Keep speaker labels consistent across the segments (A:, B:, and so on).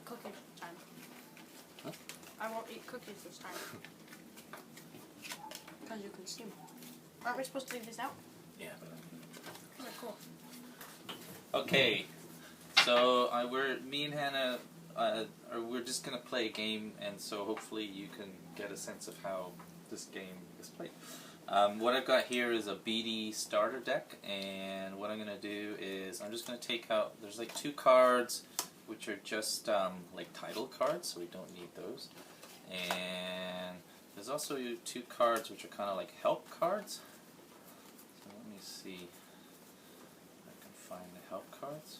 A: cookies this time.
B: Huh?
A: I won't eat cookies this time. Because you consume. Aren't we supposed to leave these out?
B: Yeah.
A: Oh, cool.
B: Okay, so me and Hannah, we're just gonna play a game, and so hopefully you can get a sense of how this game is played. What I've got here is a BD starter deck, and what I'm gonna do is I'm just gonna take out. There's like 2 cards, which are just like title cards, so we don't need those. And there's also 2 cards which are kind of like help cards. So let me see. Find the help cards.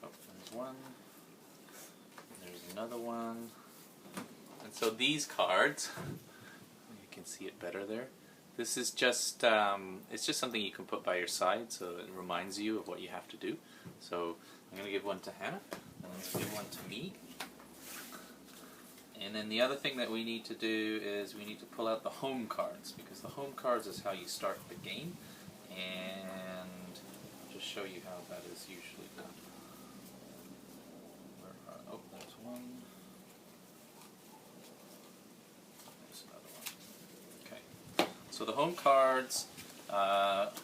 B: Oh, there's one. There's another one. And so these cards, you can see it better there. This is just, it's just something you can put by your side, so it reminds you of what you have to do. So I'm going to give one to Hannah, and I'm going to give one to me. And then the other thing that we need to do is we need to pull out the home cards, because the home cards is how you start the game, and I'll just show you how that is usually done. Oh, there's one. There's another one. Okay. So the home cards,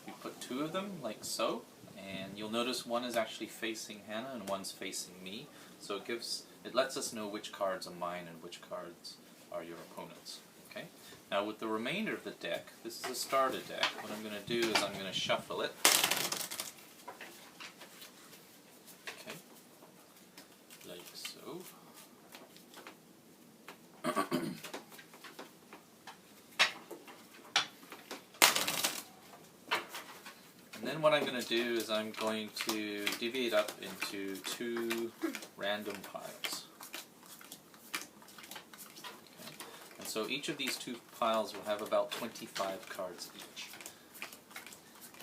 B: we put 2 of them, like so, and you'll notice one is actually facing Hannah and one's facing me, so it lets us know which cards are mine and which cards are your opponent's. Okay. Now with the remainder of the deck, this is a starter deck. What I'm going to do is I'm going to shuffle it. Okay. Like so. And then what I'm going to do is I'm going to divvy it up into 2 random piles. So each of these 2 piles will have about 25 cards each.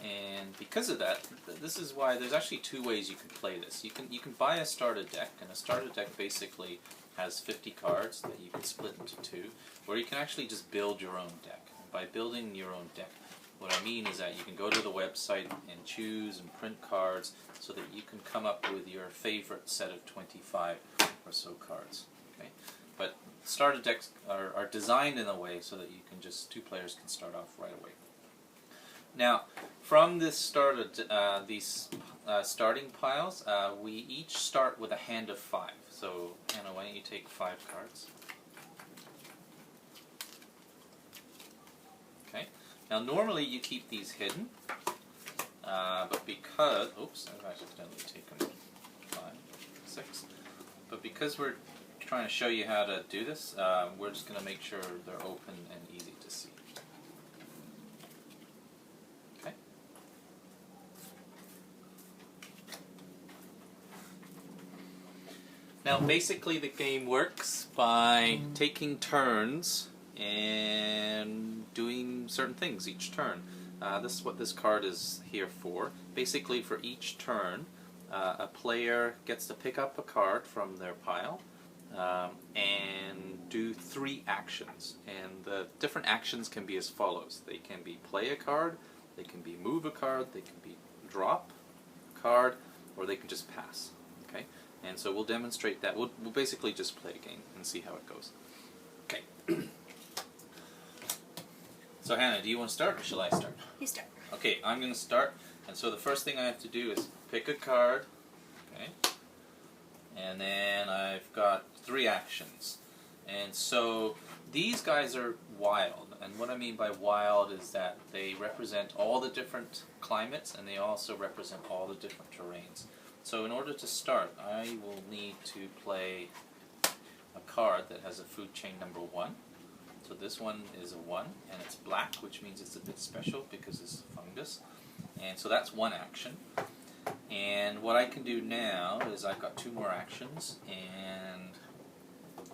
B: And because of that, this is why there's actually 2 ways you can play this. You can buy a starter deck, and a starter deck basically has 50 cards that you can split into 2, or you can actually just build your own deck. And by building your own deck, what I mean is that you can go to the website and choose and print cards so that you can come up with your favorite set of 25 or so cards. Okay? But starter decks are designed in a way so that you can 2 players can start off right away. Now, from this these starting piles, we each start with a hand of 5. So, Hannah, why don't you take 5 cards? Okay. Now, normally you keep these hidden, but because, oops, I've accidentally taken 5, 6. But because we're trying to show you how to do this, we're just going to make sure they're open and easy to see. Okay. Now basically the game works by taking turns and doing certain things each turn. This is what this card is here for. Basically for each turn, a player gets to pick up a card from their pile, and do 3 actions. And the different actions can be as follows. They can be play a card, they can be move a card, they can be drop a card, or they can just pass. Okay? And so we'll demonstrate that. We'll basically just play a game and see how it goes. Okay. So Hannah, do you want to start or shall I start?
A: You start.
B: Okay, I'm going to start. And so the first thing I have to do is pick a card. Okay. And then I've got 3 actions. And so these guys are wild. And what I mean by wild is that they represent all the different climates, and they also represent all the different terrains. So in order to start, I will need to play a card that has a food chain number 1. So this one is a 1, and it's black, which means it's a bit special because it's a fungus. And so that's 1 action. And what I can do now is I've got 2 more actions, and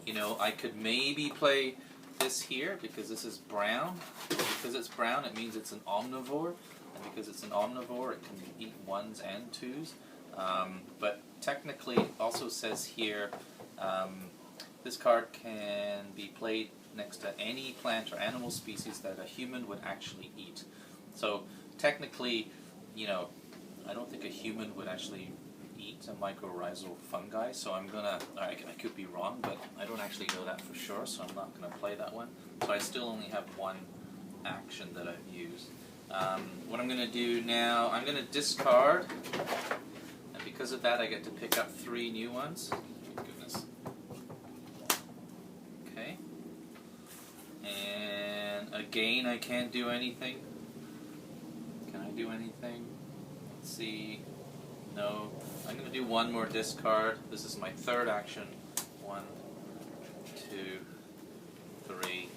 B: you know, I could maybe play this here because this is brown. Because it's brown, it means it's an omnivore, and because it's an omnivore, it can eat 1s and 2s. But technically, it also says here, this card can be played next to any plant or animal species that a human would actually eat. So technically, you know, I don't think a human would actually eat a mycorrhizal fungi, so I'm gonna, I could be wrong, but I don't actually know that for sure, so I'm not gonna play that one. So I still only have one action that I've used. What I'm gonna do now, I'm gonna discard, and because of that I get to pick up 3 new ones. Oh, goodness. Okay. And again, I can't do anything. Can I do anything? Let's see. No. I'm going to do one more discard. This is my 3rd action. 1, 2, 3.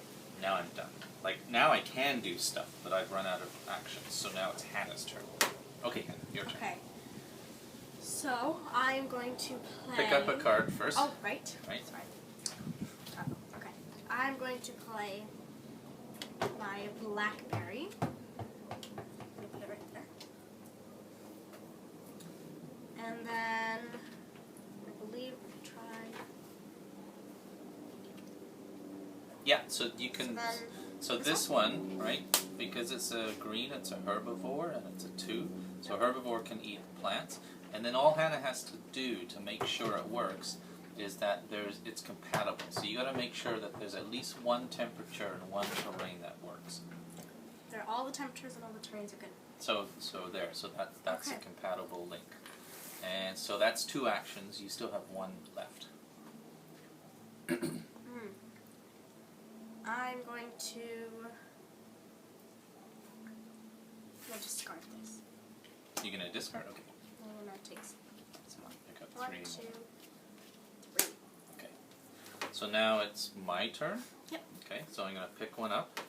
B: Now I'm done. Like, now I can do stuff, but I've run out of actions. So now it's Hannah's turn. Okay, Hannah, your turn.
A: Okay. So, I'm going to play...
B: Pick up a card first.
A: Oh, right.
B: Right.
A: Sorry. Oh, okay. I'm going to play my blackberry. I'll put it right there. And then, I believe we tried...
B: Yeah, so you can...
A: So
B: So this one, right, because it's a green, it's a herbivore, and it's a 2. So herbivore can eat plants. And then all Hannah has to do to make sure it works is that it's compatible. So you got to make sure that there's at least one temperature and one terrain that works.
A: all the temperatures and all the terrains are good.
B: So that's
A: Okay.
B: a compatible link. And so that's 2 actions. You still have 1 left.
A: I'm going to discard this.
B: You're going to discard? Okay.
A: And that takes some more.
B: Pick up
A: 1,
B: 3
A: 2,
B: more.
A: 3.
B: Okay. So now it's my turn.
A: Yep.
B: Okay, so I'm going to pick one up.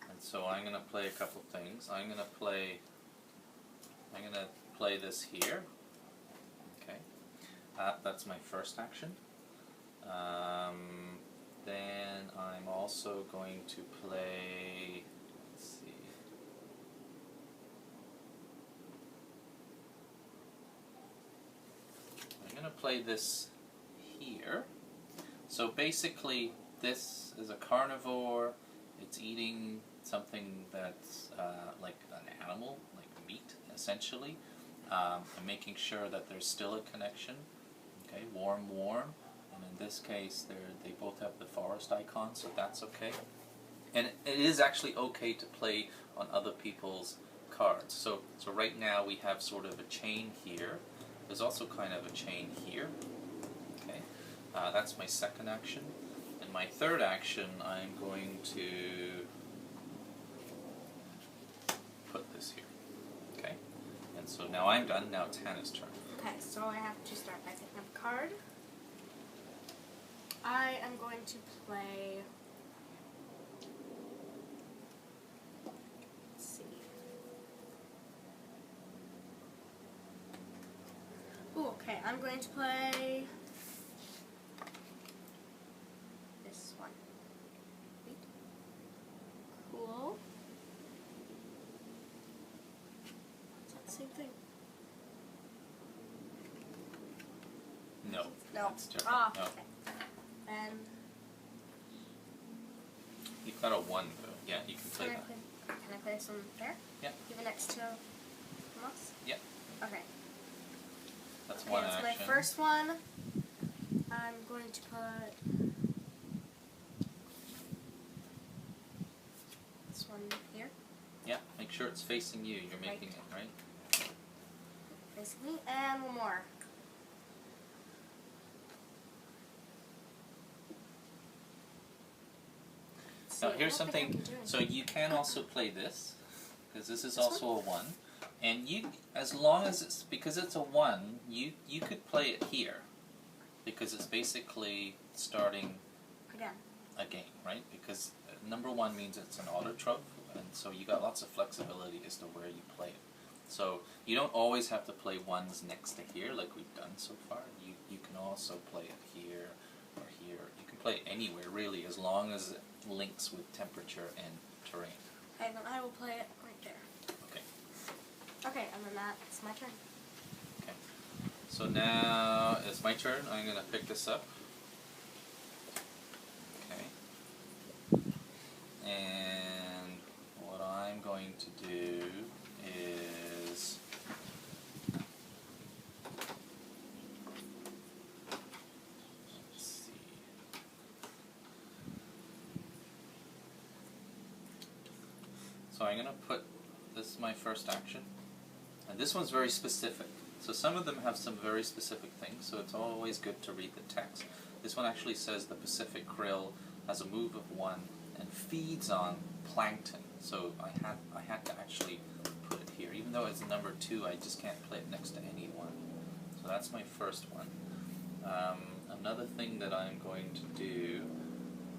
B: And so I'm going to play a couple things. I'm going to play this here. Okay. That's my first action. Then I'm also going to play, let's see. I'm going to play this here. So basically this is a carnivore. It's eating something that's like an animal, like meat essentially. I'm making sure that there's still a connection. Okay, warm, warm. And in this case, they both have the forest icon, so that's okay. And it is actually okay to play on other people's cards. So right now we have sort of a chain here. There's also kind of a chain here. Okay, that's my second action. And my third action, I'm going to put this here. Okay, and so now I'm done. Now it's Hannah's turn.
A: Okay, so I have to start by picking up a card. I am going to play. Let's see. Ooh, okay, I'm going to play this one. Wait. Cool. Is that the same thing?
B: No.
A: No.
B: That's different.
A: Ah,
B: No.
A: okay. And
B: You've got a 1 though. Yeah, you can play that.
A: can I play some there?
B: Yeah.
A: Even next to moss?
B: Yeah.
A: Okay.
B: That's
A: Okay,
B: one
A: that's
B: action.
A: my first one. I'm going to put this one here,
B: Yeah, make sure it's facing you. You're making it, right?
A: basically, and one more.
B: Now
A: See, I
B: here's
A: don't think I
B: something,
A: can do
B: so
A: anything.
B: you can also play this, because this is
A: This
B: also a 1. And you, as long as it's, because it's a 1, you could play it here. Because it's basically starting
A: Again.
B: a game, right? Because number 1 means it's an autotroph, and so you got lots of flexibility as to where you play it. So you don't always have to play 1s next to here like we've done so far. You can also play it here or here. You can play it anywhere really, as long as it links with temperature and terrain.
A: Okay, then I will play it right there.
B: Okay.
A: Okay, and then that's my turn.
B: Okay. So now it's my turn. I'm going to pick this up. Okay. And what I'm going to do is So I'm going to put, this is my first action, and this one's very specific. So some of them have some very specific things, so it's always good to read the text. This one actually says the Pacific krill has a move of 1 and feeds on plankton. So I had to actually put it here. Even though it's number 2, I just can't play it next to any one. So that's my first one. Another thing that I'm going to do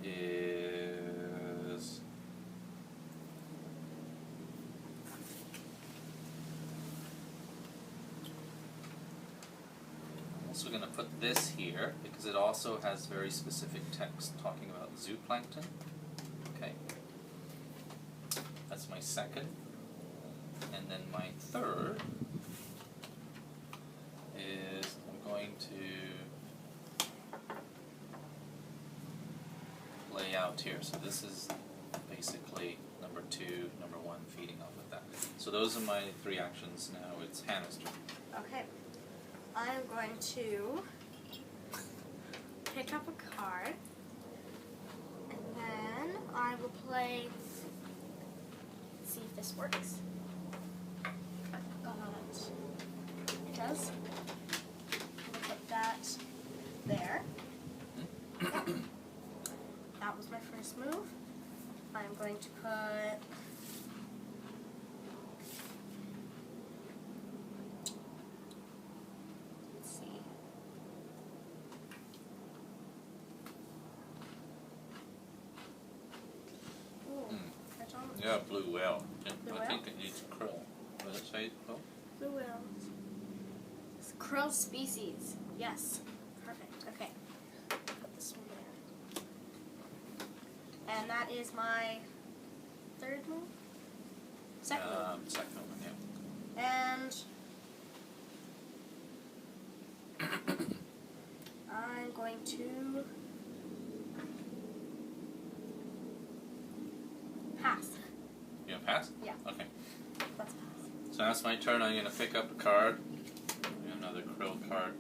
B: is I'm also going to put this here because it also has very specific text talking about zooplankton. Okay, that's my second, and then my third is I'm going to lay out here. So this is basically number 2, number 1 feeding off of that. So those are my 3 actions. Now it's Hannah's turn.
A: Okay. I'm going to pick up a card, and then I will play. Let's see if this works. It does. I'll put that there. Yep. That was my first move. I'm going to put
B: Yeah, blue whale.
A: Blue
B: I
A: whale?
B: think it needs krill. Does it say krill?
A: blue whale. Krill species. Yes. Perfect. Okay. Put this one there. And that is my third move? Second move.
B: Second one, yeah.
A: And I'm going to pass.
B: You gonna pass?
A: Yeah.
B: Okay.
A: Let's pass.
B: So that's my turn. I'm gonna pick up a card. Another krill card.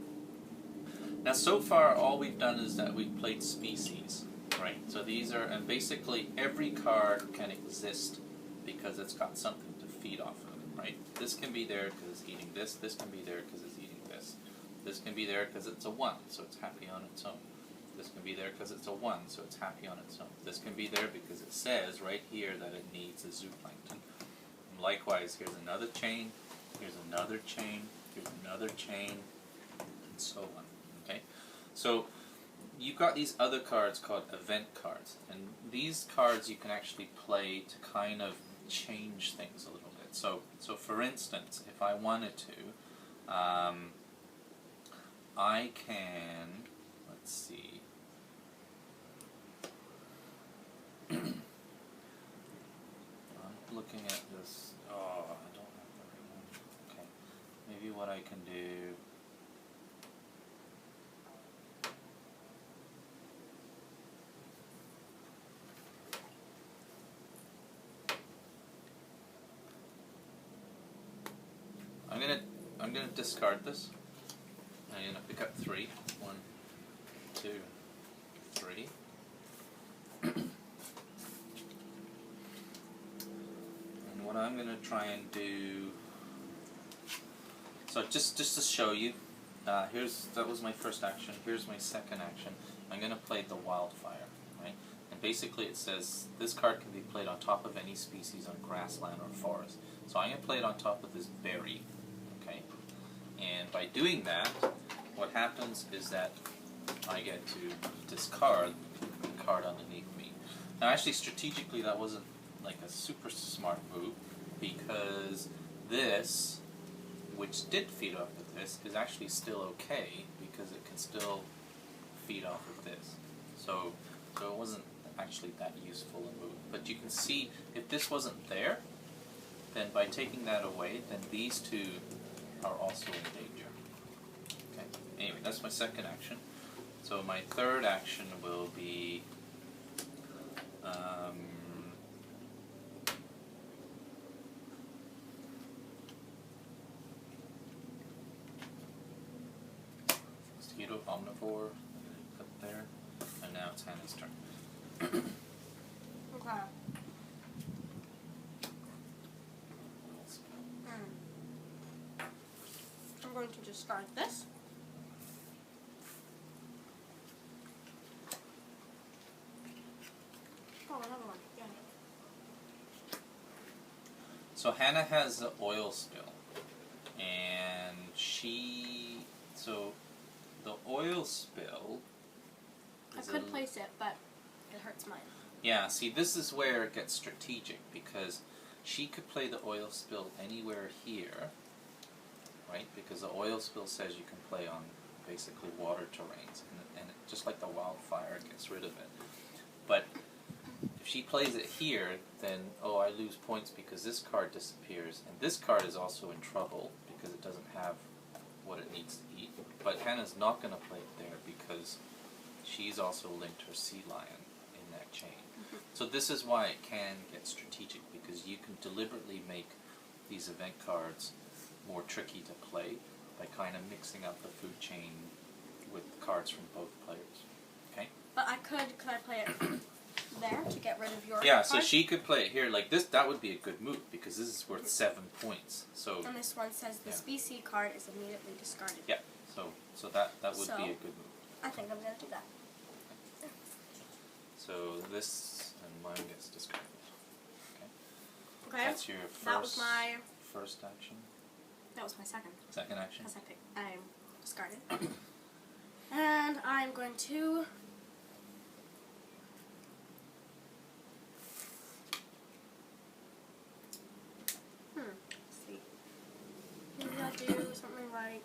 B: Now so far all we've done is that we've played species, right? So these are, and basically every card can exist because it's got something to feed off of, right? This can be there because it's eating this. This can be there because it's eating this. This can be there because it's a 1, so it's happy on its own. This can be there because it's a 1, so it's happy on its own. This can be there because it says right here that it needs a zooplankton. And likewise, here's another chain, here's another chain, here's another chain, and so on. Okay? So you've got these other cards called event cards, and these cards you can actually play to kind of change things a little bit. So for instance, if I wanted to, I can, let's see, I'm looking at this, oh, I don't have the right one. Okay, maybe what I can do, I'm gonna discard this. I'm gonna pick up 3. 1, 2, 3. And what I'm gonna try and do, so just to show you, that was my first action. Here's my second action. I'm gonna play the wildfire, right? And basically it says this card can be played on top of any species on grassland or forest. So I'm gonna play it on top of this berry. Okay, and by doing that, what happens is that I get to discard the card underneath me. Now actually strategically that wasn't like a super smart move, because this, which did feed off of this, is actually still okay because it can still feed off of this. So it wasn't actually that useful a move. But you can see if this wasn't there, then by taking that away, then these two are also in danger. Okay. Anyway, that's my second action. So my third action will be mosquito omnivore, put there, and now it's Hannah's turn.
A: Okay. I'm going to discard this. Oh, another one. Yeah.
B: So Hannah has the oil spill, and so the oil spill.
A: I could place it, but it hurts mine.
B: Yeah, see, this is where it gets strategic, because she could play the oil spill anywhere here, right? Because the oil spill says you can play on basically water terrains, and just like the wildfire, it gets rid of it. But if she plays it here, then, oh, I lose points because this card disappears, and this card is also in trouble because it doesn't have what it needs to eat. But Hannah's not going to play it there because she's also linked her sea lion in that chain. So this is why it can get strategic, because you can deliberately make these event cards more tricky to play by kind of mixing up the food chain with cards from both players. Okay?
A: But I could I play it there to get rid of your
B: Yeah,
A: card?
B: so she could play it here like this. That would be a good move because this is worth 7 points. So
A: And this one says the species card is immediately discarded.
B: yeah, so that would be a good move.
A: I think I'm going to do that.
B: So this and mine gets discarded. Okay.
A: Okay.
B: That's your
A: That was my
B: first action.
A: That was my second.
B: Second action.
A: Because I discarded. And I'm going to let's see. Maybe I'll do something like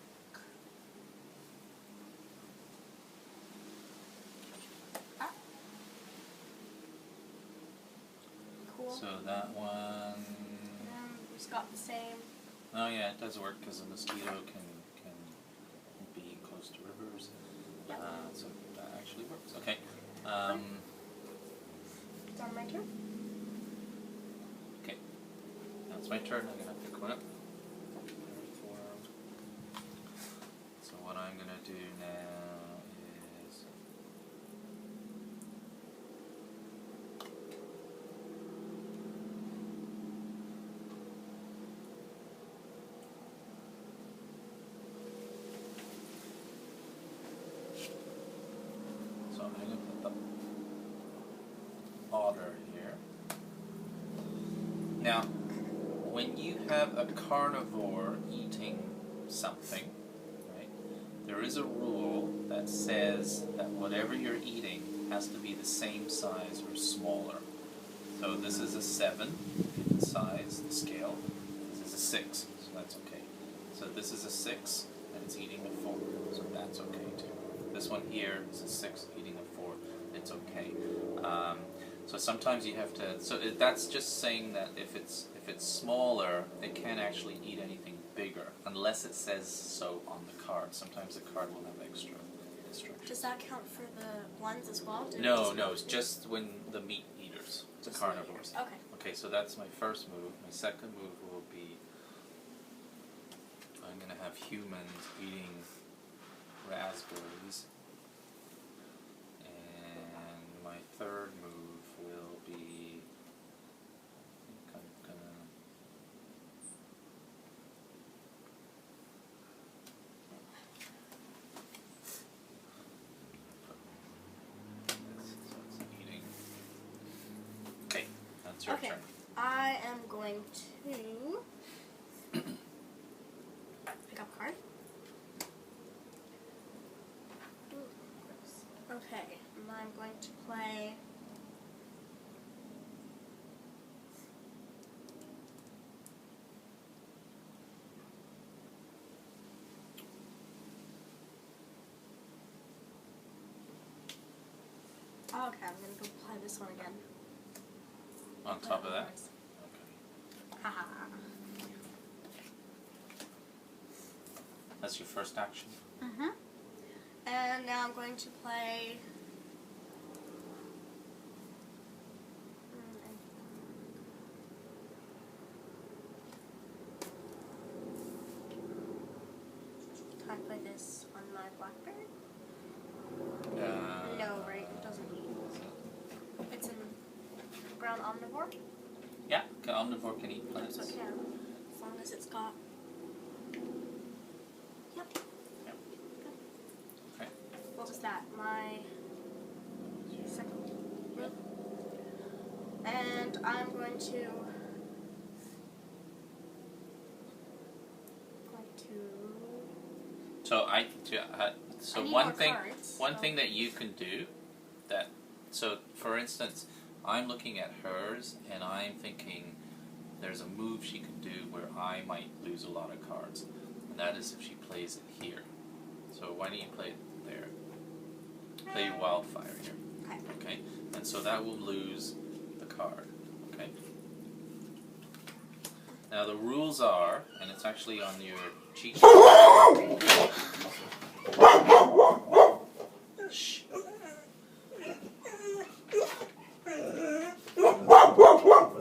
A: cool.
B: So that one.
A: It's got the same.
B: Oh yeah, it does work because a mosquito can be close to rivers.
A: Yep.
B: So that actually works. Okay.
A: It's on my turn.
B: Okay. Now it's my turn. I'm gonna pick one up. So what I'm gonna do now is. So I'm going to put the otter here. Now, when you have a carnivore eating something, right, there is a rule that says that whatever you're eating has to be the same size or smaller. So this is a 7 in size, the scale. This is a 6, so that's okay. So this is a 6, and it's eating a 4, so that's okay too. This one here is a 6 eating a 4, it's okay. So sometimes you have to, that's just saying that if it's smaller, it can't actually eat anything bigger, unless it says so on the card. Sometimes the card will have extra instructions.
A: Does that count for the ones as well?
B: No, it's just when the meat eaters, the
A: Just
B: carnivores.
A: Okay.
B: Okay, so that's my first move. My second move will be, I'm going to have humans eating raspberries. And my third move will be, I think I'm going to, so it's eating. Okay, that's your
A: Okay.
B: turn.
A: I am going to pick up a card. Okay, and I'm going to play okay, I'm going to go play this one again.
B: On top of that? Okay.
A: Haha.
B: That's your first action?
A: Mm-hmm. And now I'm going to play can I play this on my BlackBerry? No, right? It doesn't eat. It's in brown omnivore?
B: Yeah, omnivore can eat plants.
A: So it can, as long as it's got my second move. And I'm going to
B: So
A: I need
B: one
A: more
B: thing
A: cards,
B: one
A: so-
B: thing that you can do for instance, I'm looking at hers and I'm thinking there's a move she can do where I might lose a lot of cards, and that is if she plays it here. So why don't you play it there? Play Wildfire here.
A: Okay.
B: Okay? And so that will lose the card. Okay? Now the rules are, and it's actually on your cheat sheet. Shh.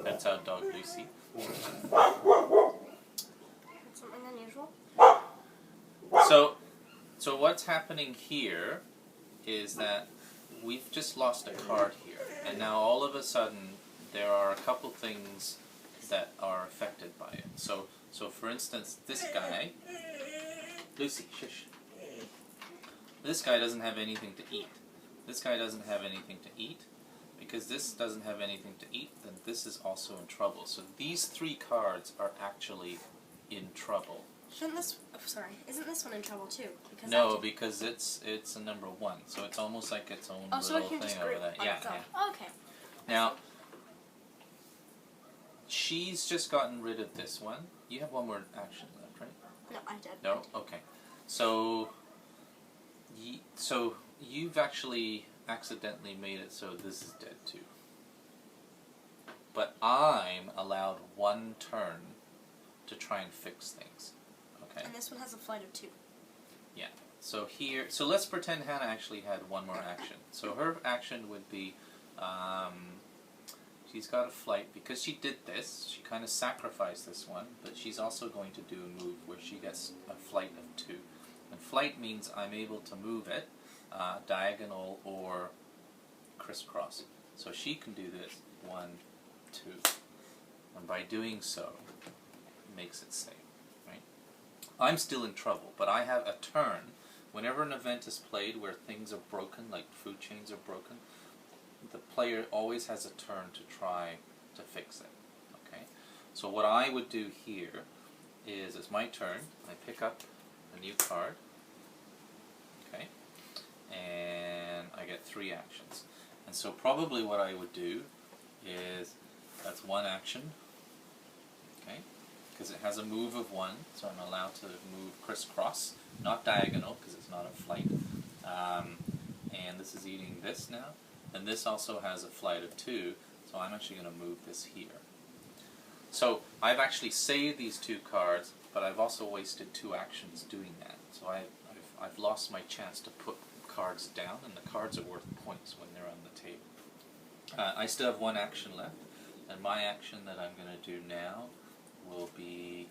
B: That's our dog Lucy.
A: That's something unusual.
B: So what's happening here is that we've just lost a card here, and now all of a sudden there are a couple things that are affected by it. So for instance, this guy, Lucy, shush. This guy doesn't have anything to eat. This guy doesn't have anything to eat. Because this doesn't have anything to eat, then this is also in trouble. So these three cards are actually in trouble.
A: Shouldn't this? Oh, sorry. Isn't this one in trouble too? Because
B: No, because it's a number one, so it's almost like its own
A: so it
B: little
A: can
B: thing
A: just
B: over
A: group
B: there.
A: on
B: Yeah,
A: its own.
B: yeah.
A: Okay.
B: Now, she's just gotten rid of this one. You have one more action left, right?
A: No, I did.
B: No? Okay. So you've actually accidentally made it so this is dead too. But I'm allowed one turn to try and fix things. Okay?
A: And this one has a flight of 2.
B: Yeah. So let's pretend Hannah actually had one more action. So her action would be, she's got a flight. Because she did this, she kind of sacrificed this one, but she's also going to do a move where she gets a flight of 2. And flight means I'm able to move it diagonal or crisscross. So she can do this, 1, 2. And by doing so, it makes it safe. Right? I'm still in trouble, but I have a turn. Whenever an event is played where things are broken, like food chains are broken, the player always has a turn to try to fix it. Okay? So what I would do here is, it's my turn, I pick up a new card, okay, and I get 3 actions. And so probably what I would do is, that's one action, okay, because it has a move of 1, so I'm allowed to move crisscross, not diagonal, because it's not a flight. And this is eating this now, and this also has a flight of 2, so I'm actually going to move this here. So I've actually saved these 2 cards, but I've also wasted 2 actions doing that. So I've lost my chance to put cards down, and the cards are worth points when they're on the table. I still have 1 action left, and my action that I'm going to do now will be,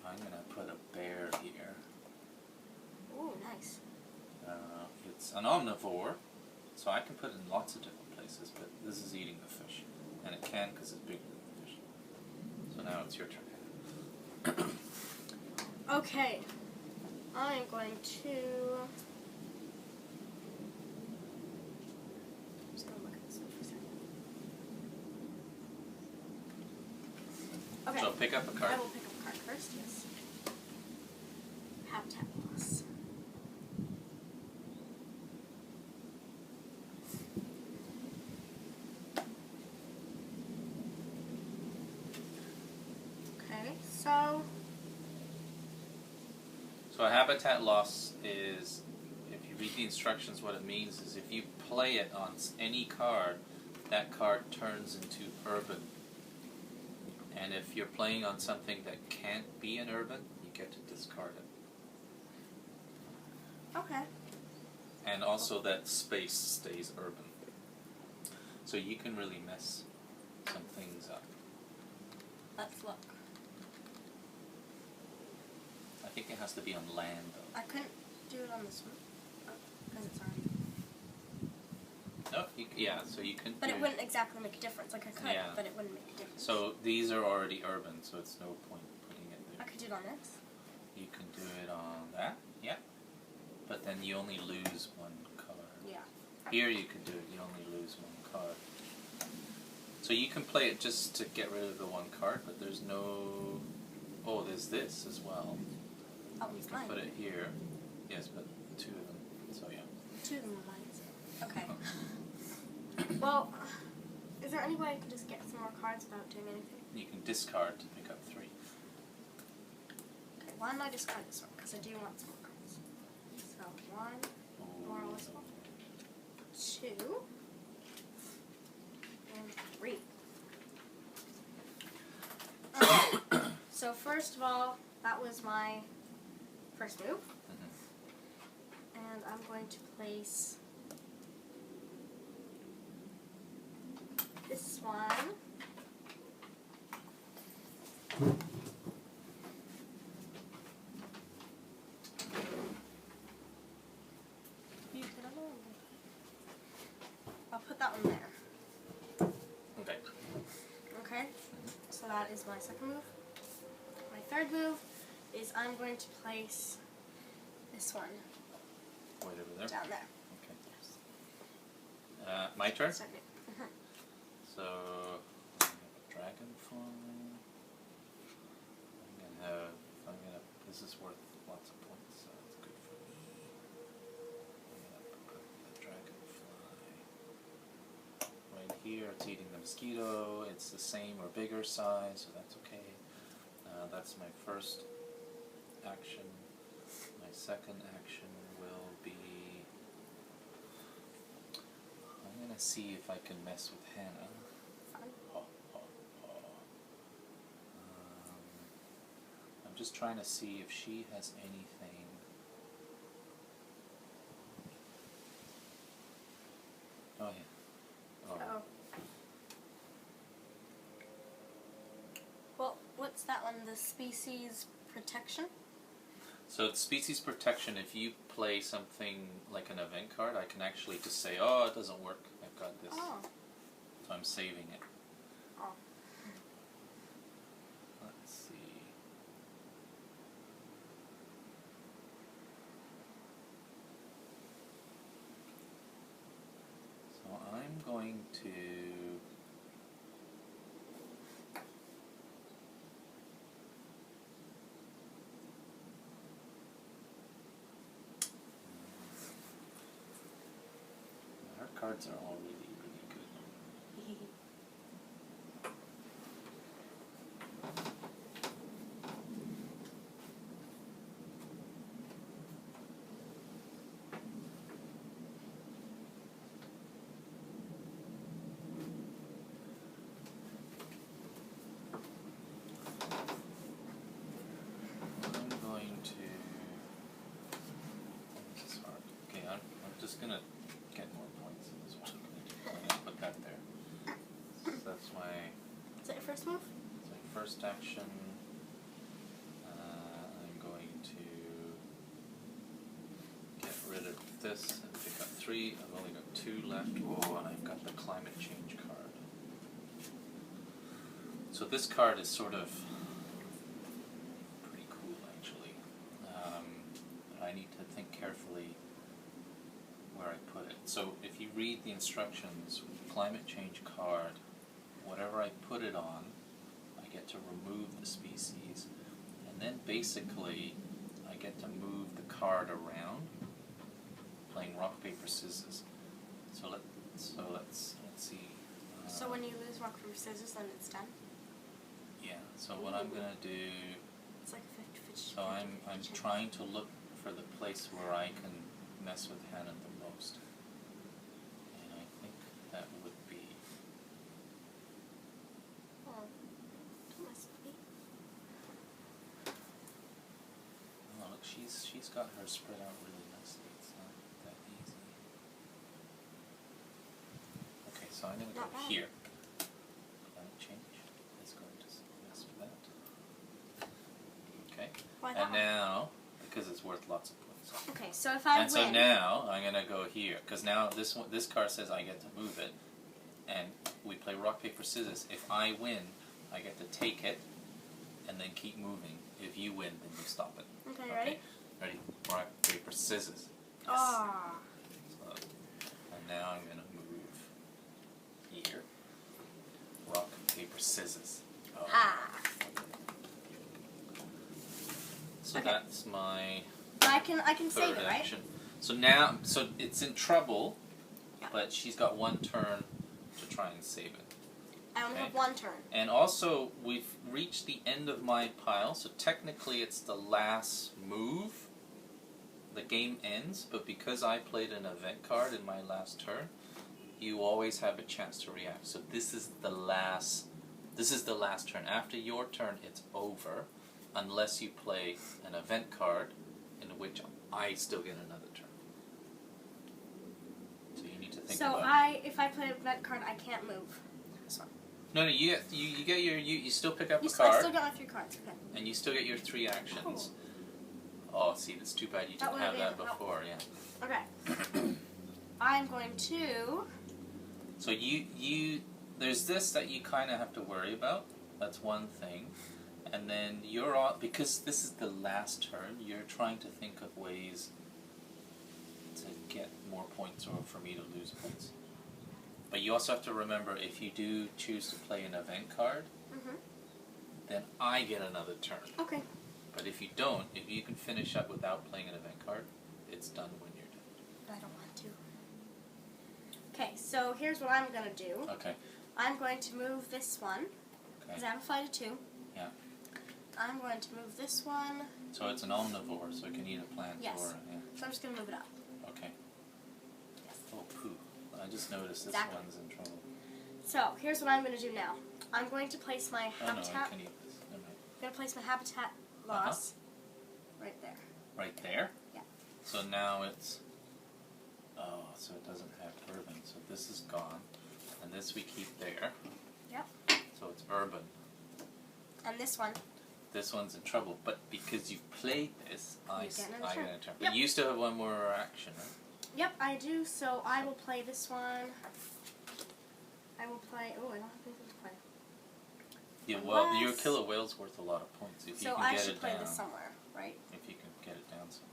B: I'm going to put a bear here.
A: Ooh, nice.
B: It's an omnivore, so I can put it in lots of different places, but this is eating the fish, and it can because it's bigger than the fish. So now it's your turn.
A: Okay. I'm going to... I'm just going to look at this one for a second. Okay.
B: So pick up a card.
A: I will pick up a card first, yes. Habitat loss. Okay, so
B: So a habitat loss is, if you read the instructions, what it means is if you play it on any card, that card turns into urban. And if you're playing on something that can't be an urban, you get to discard it.
A: okay.
B: And also that space stays urban. So you can really mess some things up.
A: Let's look.
B: I think it has to be on land though.
A: I couldn't do it on this one because it's already.
B: No, yeah, so you can
A: But
B: do,
A: it wouldn't exactly make a difference. Like I could,
B: Yeah.
A: but it wouldn't make a difference.
B: so these are already urban, so it's no point putting it
A: I
B: there.
A: could do it on this.
B: You can do it on that, yeah. But then you only lose one card.
A: Yeah.
B: Here you can do it, you only lose one card. So you can play it just to get rid of the one card, but there's no... Oh, there's this as well.
A: Oh,
B: You
A: it's
B: can
A: mine.
B: put it here. Yes, but two of them. So yeah.
A: Two of them are mine. Okay. Well, is there any way I can just get some more cards without doing anything?
B: You can discard to pick up 3.
A: Okay, why am I discarding this one? Because I do want some more cards. So, 1, more or less 1, 2, and 3. Okay. So first of all, that was my first move. And I'm going to place this one. I'll put that one there.
B: Okay.
A: Okay, so that is my second move. My third move is I'm going to place this one
B: Right over there.
A: down there.
B: Okay. My turn?
A: Second.
B: So, I'm gonna have a dragonfly. This is worth lots of points, so it's good for me. I'm gonna put the dragonfly right here. It's eating the mosquito. It's the same or bigger size, so that's okay. That's my first action. My second action will be... I'm gonna see if I can mess with Hannah. I'm just trying to see if she has anything. Oh yeah. Oh.
A: Oh. Well, what's that one? The species protection?
B: So it's species protection. If you play something like an event card, I can actually just say, oh, it doesn't work. I've got this.
A: Oh.
B: So I'm saving it.
A: Oh.
B: Let's see. So I'm going to... Our cards are all really, really good. I'm going to... This is hard. Okay, I'm just going to get more points. Is what I'm going to do. I'm going to put that there. So that's my...
A: Is that your first move?
B: So first action, I'm going to get rid of this and pick up 3. I've only got 2 left. Oh, and I've got the climate change card. So this card is sort of pretty cool, actually. But I need to think carefully where I put it. So if you read the instructions, climate change card, whatever I put it on, I get to remove the species, and then basically I get to move the card around, playing rock paper scissors. So let's see.
A: So when you lose rock, paper, scissors, then it's done?
B: Yeah. So what I'm gonna do.
A: It's like a 50-50.
B: So I'm trying to look for the place where I can mess with Hannah the most, and I think that would be.
A: Oh, don't mess with me.
B: Oh, look, she's got her spread out really nicely. It's not that easy. Okay, so I'm gonna go
A: Not bad.
B: here. Climate change is going to mess with that. Okay,
A: Why that
B: and
A: one?
B: now because it's worth lots of points.
A: Okay, so if I
B: And so now I'm gonna go here because now this card says I get to move it, and we play rock paper scissors. If I win, I get to take it and then keep moving. If you win, then you stop it.
A: Okay, ready?
B: Ready? Rock paper scissors.
A: Ah.
B: So, and now I'm going to move here. Rock, paper, scissors. Oh.
A: Ah.
B: So
A: Okay.
B: that's my
A: I can save
B: third
A: it, right?
B: action. So now, so it's in trouble,
A: Yeah.
B: but she's got one turn to try and save it.
A: I only
B: Okay.
A: have one turn.
B: And also, we've reached the end of my pile, so technically it's the last move. The game ends, but because I played an event card in my last turn, you always have a chance to react. So this is the last turn. After your turn, it's over, unless you play an event card, in which I still get another turn. So you need to think
A: So
B: about
A: if I play a event card, I can't move. This one.
B: No, you get your you still pick up a
A: I
B: card,
A: still got my 3 cards. Okay.
B: and you still get your 3 actions. Oh, see, that's too bad you
A: That
B: didn't have
A: would've
B: that
A: been
B: before. Yeah.
A: Okay. I'm going to.
B: So there's this that you kind of have to worry about. That's one thing, and then you're all, because this is the last turn. You're trying to think of ways to get more points, or for me to lose points. But you also have to remember, if you do choose to play an event card, then I get another turn.
A: Okay.
B: But if you don't, if you can finish up without playing an event card, it's done when you're done.
A: But I don't want to. Okay, so here's what I'm going to do.
B: Okay.
A: I'm going to move this one, because I have a flight of 2.
B: Yeah.
A: I'm going to move this one.
B: So it's an omnivore, so it can eat a plant.
A: Yes.
B: Or yeah.
A: So I'm just going to move it up.
B: Okay.
A: Yes.
B: Oh, poo. I just noticed this
A: Exactly.
B: one's in trouble.
A: So here's what I'm going to do now. I'm going to place my
B: Oh no, I
A: habitat.
B: can eat this. Never mind.
A: I'm going to place my habitat loss right there.
B: Right there?
A: Yeah.
B: So now it's... Oh, so it doesn't have urban. So this is gone. And this we keep there.
A: Yep.
B: So it's urban.
A: And this one.
B: This one's in trouble. But because you've played this, I
A: get another
B: get
A: turn.
B: a turn.
A: Yep.
B: But you still have one more action, right?
A: Yep, I do. So I will play this one. I will play... Oh, I don't have anything to play.
B: Yeah, well, your
A: Unless-
B: killer whale's worth a lot of points. If you
A: So
B: can
A: I
B: get
A: should
B: it
A: play
B: down.
A: this somewhere, right?
B: If you can get it down somewhere.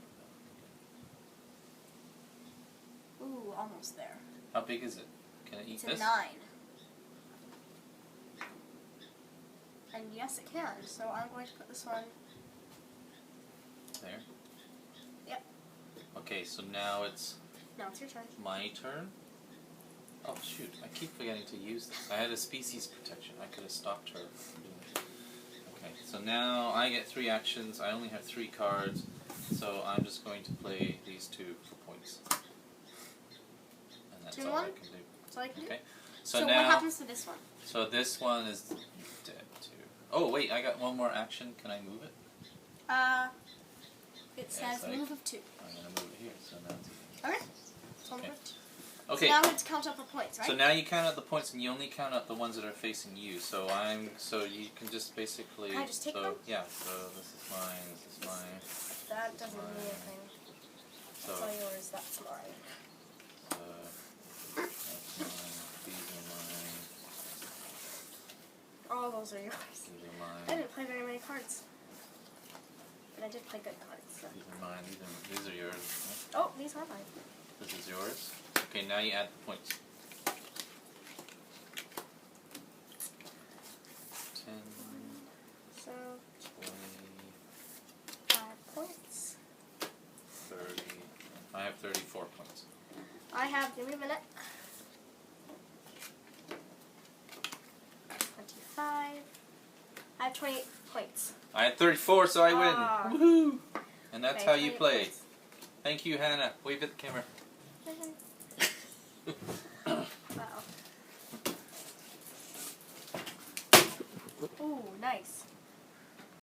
A: Ooh, almost there.
B: How big is it? Can it eat
A: It's a
B: this?
A: 9. And yes, it can. So I'm going to put this one...
B: There?
A: Yep.
B: Okay, so now it's
A: Now it's your turn.
B: my turn. Oh shoot, I keep forgetting to use this. I had a species protection. I could have stopped her from doing it. Okay, so now I get 3 actions. I only have 3 cards. So I'm just going to play these 2 for points. And that's
A: 2
B: all
A: and
B: I
A: 1?
B: can do.
A: That's all I can do?
B: Okay.
A: So
B: So
A: what
B: now,
A: happens to this one?
B: so this one is dead too. Oh wait, I got one more action. Can I move it?
A: It
B: Yes,
A: says
B: I-
A: move of 2.
B: I'm gonna move it here. So now it's
A: Okay. So
B: Okay.
A: move of 2.
B: okay.
A: So now let's count up the points, right?
B: So now you count out the points, and you only count out the ones that are facing you. So so you can just basically.
A: Can I just take
B: so,
A: them?
B: Yeah. So this is mine. This is mine.
A: That doesn't mean
B: Mine.
A: anything.
B: So
A: That's all yours. That's mine.
B: that's mine. These are mine.
A: All those are yours.
B: These are mine.
A: I didn't play very many cards. But I did play good cards. So.
B: These are mine. These are yours.
A: Oh, these are mine.
B: This is yours. Okay. Now you add the points. 10,
A: So
B: 20,
A: 5 points.
B: 30. I have 34 points.
A: I have, give me a minute. 25. I have 28 points.
B: I had 34, so I win.
A: Ah.
B: Woohoo! And that's
A: Okay,
B: how you
A: 28
B: play.
A: points.
B: Thank you, Hannah. Wave at the camera.
A: Uh-oh. Ooh, nice.